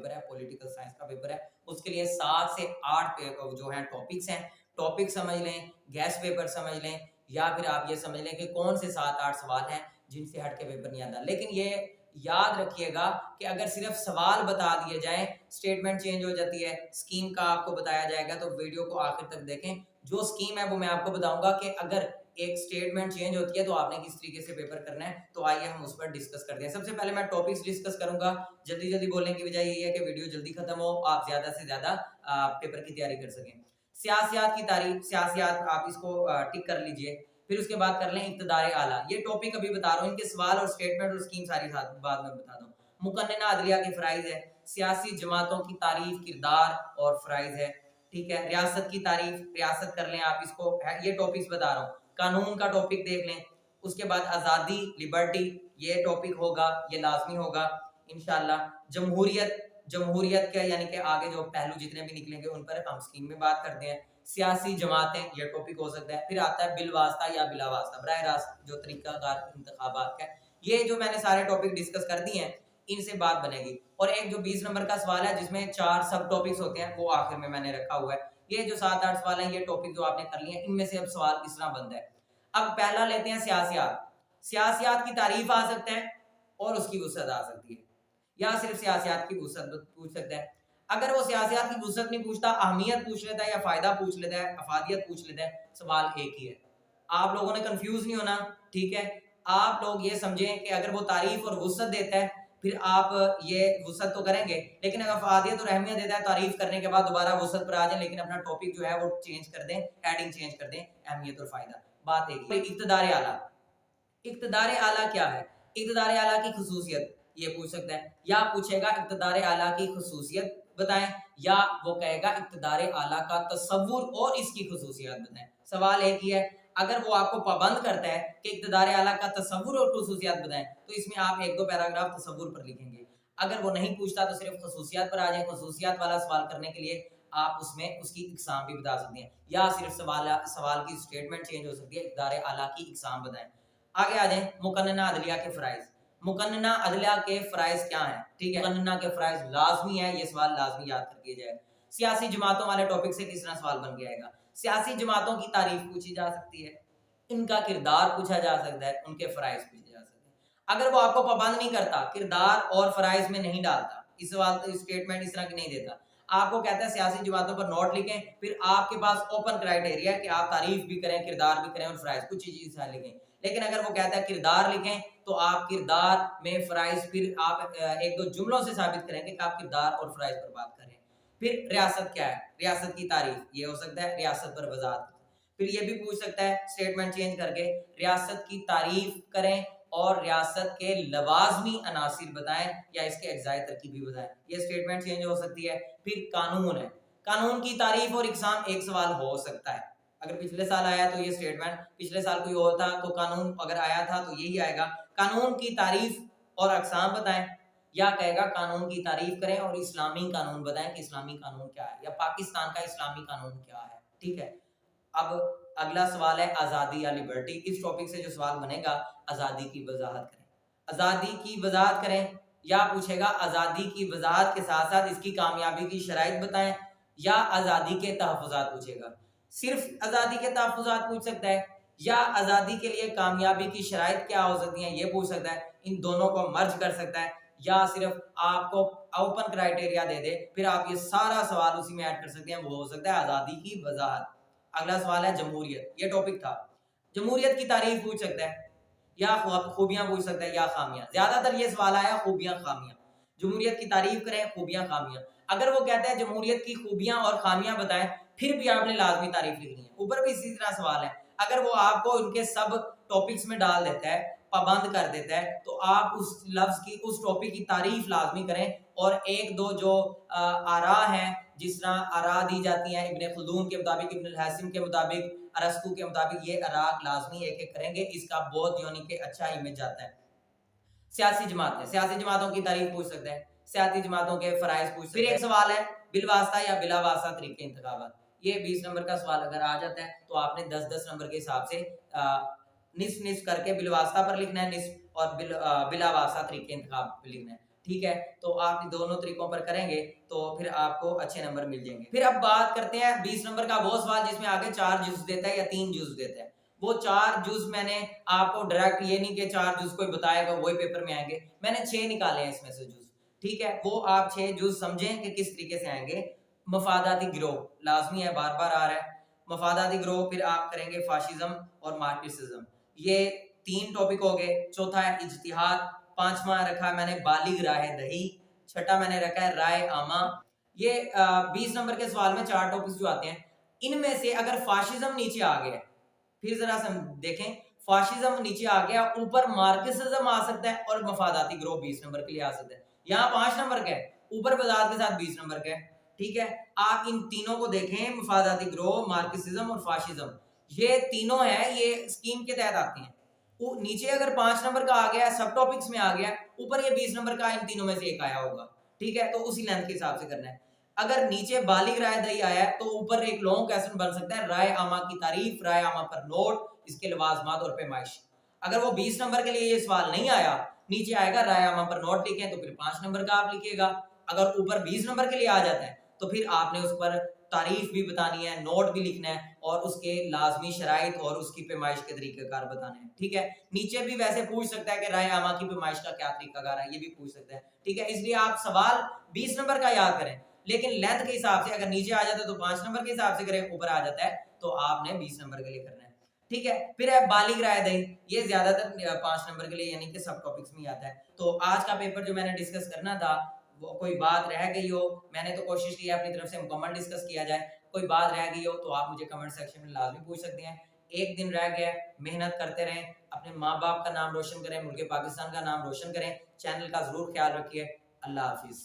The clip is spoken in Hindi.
पेपर है, पॉलिटिकल साइंस का पेपर है, उसके लिए 7 से 8 जो है टॉपिक्स हैं। टॉपिक समझ लें, गेस्ट पेपर समझ लें, या फिर आप ये समझ लें कि कौन से 7-8 सवाल हैं जिनसे हट के पेपर नहीं आता। लेकिन ये याद रखिएगा कि अगर सिर्फ सवाल बता दिए जाएं, स्टेटमेंट चेंज हो जाती है, स्कीम का आपको बताया जाएगा, तो वीडियो को आखिर तक देखें। जो स्कीम है वो मैं आपको बताऊंगा कि अगर एक स्टेटमेंट चेंज होती है तो आपने किस तरीके से पेपर करना है। तो आइए हम उस पर डिस्कस करते हैं। सबसे पहले मैं टॉपिक्स डिस्कस करूंगा। जल्दी जल्दी बोलने की वजह यही है कि वीडियो जल्दी खत्म हो, आप ज्यादा से ज्यादा पेपर की तैयारी कर सकें। सियासियात की तारीफ, सियासियात आप इसको टिक कर लीजिए। फिर उसके बाद कर लें इक्तदार आला, ये टॉपिक अभी बता रहा हूँ, इनके सवाल और स्टेटमेंट और स्कीम सारी साथ बाद में बता दूं। मुकन्नना अदलिया के फराइज है, सियासी जमातों की तारीफ, किरदार और फराइज है। ठीक है, रियासत की तारीफ, रियासत कर लें आप इसको, ये टॉपिक्स बता रहा हूँ। कानून का टॉपिक देख लें। उसके बाद आज़ादी, लिबर्टी, ये टॉपिक होगा, ये लाजमी होगा इंशाल्लाह। जमहूरियत, जमहूरियत के यानी कि आगे जो पहलू जितने भी निकलेंगे उन पर हम स्कीम में बात करते हैं। सियासी जमातें, ये टॉपिक हो सकता है। फिर आता है बिलवास्ता या बिलावास्ता, बराह रास्त जो तरीकाकार इंतखाबात का। ये जो मैंने सारे टॉपिक डिस्कस कर दिए हैं, इनसे बात बनेगी। और एक जो 20 नंबर का सवाल है जिसमें 4 सब टॉपिक्स होते हैं, वो आखिर में मैंने रखा हुआ है। ये जो 7-8 सवाल हैं, ये टॉपिक जो आपने कर लिए हैं, इनमें से अब सवाल किस तरह बनता है। अब पहला लेते हैं सियासियात। सियासियात की तारीफ आ सकता है और उसकी वुसअत आ सकती है, या सिर्फ सियासियात की वुसअत पूछ सकता है। अगर वो सियासियात की वुसअत नहीं पूछता, अहमियत पूछ लेता है या फायदा पूछ लेता है, अफादियत पूछ लेता है, सवाल एक ही है। आप लोगों ने कंफ्यूज नहीं होना, ठीक है। आप लोग ये समझें कि अगर वो तारीफ और वुसअत देता है, फिर आप ये वुसअत तो करेंगे, लेकिन अगर अफादियत और अहमियत देता है, तारीफ करने के बाद दोबारा वुसअत पर आ जाए, लेकिन अपना टॉपिक जो है वो चेंज कर दें, हेडिंग चेंज कर दें, अहमियत और फायदा, बात एक ही। इक्तदार आला, इक्तदार आला क्या है? इक्तदार आला की खुसूसियत, ये पूछ सकता है। या पूछेगा इक्तदार आला की खुसूसियत बताएं, या वो कहेगा इक्तदार आला का तसव्वुर और इसकी खुसूसियत बताएं। सवाल एक ही है। अगर वो आपको पाबंद करता है कि इक्तदार आला का तसव्वुर और खुसूसियत बताएं, तो इसमें आप 1-2 पैराग्राफ तसव्वुर पर लिखेंगे। अगर वो नहीं पूछता तो सिर्फ खुसूसियत पर आ जाए। खुसूसियत वाला सवाल करने के लिए आप उसमें उसकी इकसाम भी बता सकते हैं, या सिर्फ सवाल की स्टेटमेंट चेंज हो सकती है, इक्तदार आला की इकसाम बताएं। आगे आ जाए, मुकन्नना अदलिया के फराइज। मुकन्नना अदलिया के फराइज क्या है? ठीक है, मुकन्नना के फराइज लाजमी है, ये सवाल लाजमी याद कर लिया जाए। सियासी जमातों वाले टॉपिक से किस तरह सवाल बन के आएगा? सियासी जमातों की तारीफ पूछी जा सकती है, इनका किरदार पूछा जा सकता है, उनके फराइज पूछे जा सकते हैं। अगर वो आपको पाबंद नहीं करता, किरदार और फराइज में नहीं डालता, इस सवाल स्टेटमेंट इस तरह की नहीं देता, आपको कहता है सियासी जमातों पर नोट लिखें, फिर आपके पास ओपन क्राइटेरिया है कि आप तारीफ भी करें, किरदार भी करें और फराइज कुछ चीज लिखें। लेकिन अगर वो कहता है किरदार लिखें, तो आप किरदार में फराइज फिर आप 1-2 जुमलों से साबित करेंगे कि आप किरदार और फराइज पर बात करें। फिर रियासत क्या है? रियासत की तारीफ, ये हो सकता है, रियासत पर वजाहत। फिर ये भी पूछ सकता है स्टेटमेंट चेंज करके, रियासत की तारीफ करें और रियासत के लवाजमी अनासिर बताएं या इसके अज्जाए तरकीबी बताएं, ये स्टेटमेंट चेंज हो सकती है। फिर कानून है, कानून की तारीफ और इकसाम एक सवाल हो सकता है। अगर पिछले साल आया तो ये स्टेटमेंट, पिछले साल कोई और था तो कानून अगर आया था तो यही आएगा। कानून की तारीफ और अकसाम बताएं, या कहेगा कानून की तारीफ करें और इस्लामी कानून बताएं कि इस्लामी कानून क्या है, या पाकिस्तान का इस्लामी कानून क्या है। ठीक है, अब अगला सवाल है आज़ादी या लिबर्टी। इस टॉपिक से जो सवाल बनेगा, आज़ादी की वजाहत करें, आज़ादी की वजाहत करें, या पूछेगा आज़ादी की वजाहत के साथ साथ इसकी कामयाबी की शराइत बताएं, या आज़ादी के तहफ़्फ़ुज़ात पूछेगा। सिर्फ आज़ादी के तहफ़्फ़ुज़ात पूछ सकता है, या आज़ादी के लिए कामयाबी की शराइत क्या हो सकती हैं, ये पूछ सकता है। इन दोनों को मर्ज कर सकता है, या सिर्फ आपको ओपन क्राइटेरिया दे दे, फिर आप ये सारा सवाल उसी में ऐड कर सकते हैं, वो हो सकता है आज़ादी की वजाहत। अगला सवाल है जमहूरियत, ये टॉपिक था। जमहूरियत की तारीफ पूछ सकता है, या खूबियां पूछ सकता है, या खामियां। ज्यादातर ये सवाल आया खूबियां खामियां। जमहूरियत की तारीफ करें, खूबियां खामियां। अगर वो कहता है जमहूरियत की खूबियां और खामियां बताएं, फिर भी आपने लाजमी तारीफ लिखनी है। ऊपर भी इसी तरह सवाल है। अगर वो आपको उनके सब टॉपिक्स में डाल देता है, पाबंद कर देता है, तो आप उस लफ्ज की, उस टॉपिक की तारीफ लाजमी करें। और 1-2 जो आरा हैं, जिस तरह आरा दी जाती हैं इब्न खुल्दून के मुताबिक, इब्न हासिम के मुताबिक, अरस्तू के मुताबिक, ये आरा लाजमी एक-एक करेंगे, इसका बहुत यानी कि अच्छा इमेज आता है। सियासी जमात है, सियासी जमातों की तारीफ पूछ सकते हैं, सियासी जमातों के फराइज पूछ सकते हैं। फिर एक सवाल है बिलवास्ता या बिलावास्ता तरीके इंतखाबात। ये 20 नंबर का सवाल अगर आ जाता है तो आपने 10-10 नंबर के हिसाब से निस्फ निस्फ करके बिलवास्ता पर लिखना है, निस्फ और बिलावास्ता तरीके इंतखाब पर लिखना है। ठीक है, तो आप दोनों तरीकों पर करेंगे तो फिर आपको अच्छे नंबर मिल जाएंगे। फिर अब बात करते हैं 20 नंबर का वो सवाल जिसमें आगे 4 जुज देता है या 3 जुज देता है। वो 4 जुज मैंने आपको डायरेक्ट ये नहीं कि 4 जुज कोई बताएगा वही पेपर में आएंगे, मैंने 6 निकाले हैं इसमें से जुज, ठीक है। वो आप 6 जुज समझें कि किस तरीके से आएंगे। मफादाती गिरोह लाजमी है, बार बार आ रहा है मफादाती गिरोह, फिर आप करेंगे फाशिज्म और मार्क्सिज्म, ये 3 टॉपिक हो गए। चौथा है इज्तिहाद, पांचवा रखा है मैंने बालिग राय दही, छठा मैंने रखा है राय आमा। ये 20 नंबर के सवाल में 4 टॉपिक्स जो आते हैं, इनमें से अगर फाशिज्म नीचे आ गया, फिर जरा देखें, फाशिज्म नीचे आ गया, ऊपर मार्क्सिज्म आ सकता है और मफादाती गिरोह 20 नंबर के लिए आ सकता है। यहाँ 5 नंबर का है, ऊपर बजात के साथ 20 नंबर का है, ठीक है। आप इन तीनों को देखें, मफादाती गिरोह, मार्क्सिज्म और फाशिज्म, ये तीनों है, ये स्कीम के तहत आती हैं। नीचे अगर 5 नंबर का आ गया, सब टॉपिक्स में आ गया, ऊपर ये 20 नंबर का इन तीनों में से एक आया होगा, ठीक है। तो उसी लेंथ के हिसाब से करना है। अगर नीचे बालिग राय दही आया है तो ऊपर एक लॉन्ग क्वेश्चन बन सकता है, राय आमा की तारीफ, राय आमा पर नोट, इसके लवाजमात और पैमाइश। अगर वो 20 नंबर के लिए ये सवाल नहीं आया, नीचे आएगा राय आमा पर नोट लिखें, तो फिर 5 नंबर का आप लिखिएगा। अगर ऊपर 20 नंबर के लिए आ जाता है तो फिर आपने उस पर तारीफ भी बतानी है, नोट भी लिखना है और उसके लाजमी शराइत और उसकी पैमाइश के तरीकेकार बताने हैं, ठीक है। नीचे भी वैसे पूछ सकता है कि राय आमा की पैमाइश का क्या तरीकाकार है, ये भी पूछ सकता है, ठीक है। इसलिए आप सवाल 20 नंबर का याद करें, लेकिन लेंथ के हिसाब से अगर नीचे आ जाता है तो 5 नंबर के हिसाब से करें, ऊपर आ जाता है तो आपने 20 नंबर के लिए करना है, ठीक है। फिर है बालिग राय दही, ये ज्यादातर 5 नंबर के लिए यानी कि सब टॉपिक्स में आता है। तो आज का पेपर जो मैंने डिस्कस करना था, वो कोई बात रह गई हो, मैंने तो कोशिश की है अपनी तरफ से मुकम्मल डिस्कस किया जाए, कोई बात रह गई हो तो आप मुझे कमेंट सेक्शन में लाजमी पूछ सकते हैं। एक दिन रह गया, मेहनत करते रहें, अपने माँ बाप का नाम रोशन करें, मुल्क पाकिस्तान का नाम रोशन करें, चैनल का जरूर ख्याल रखिए। अल्लाह हाफिज।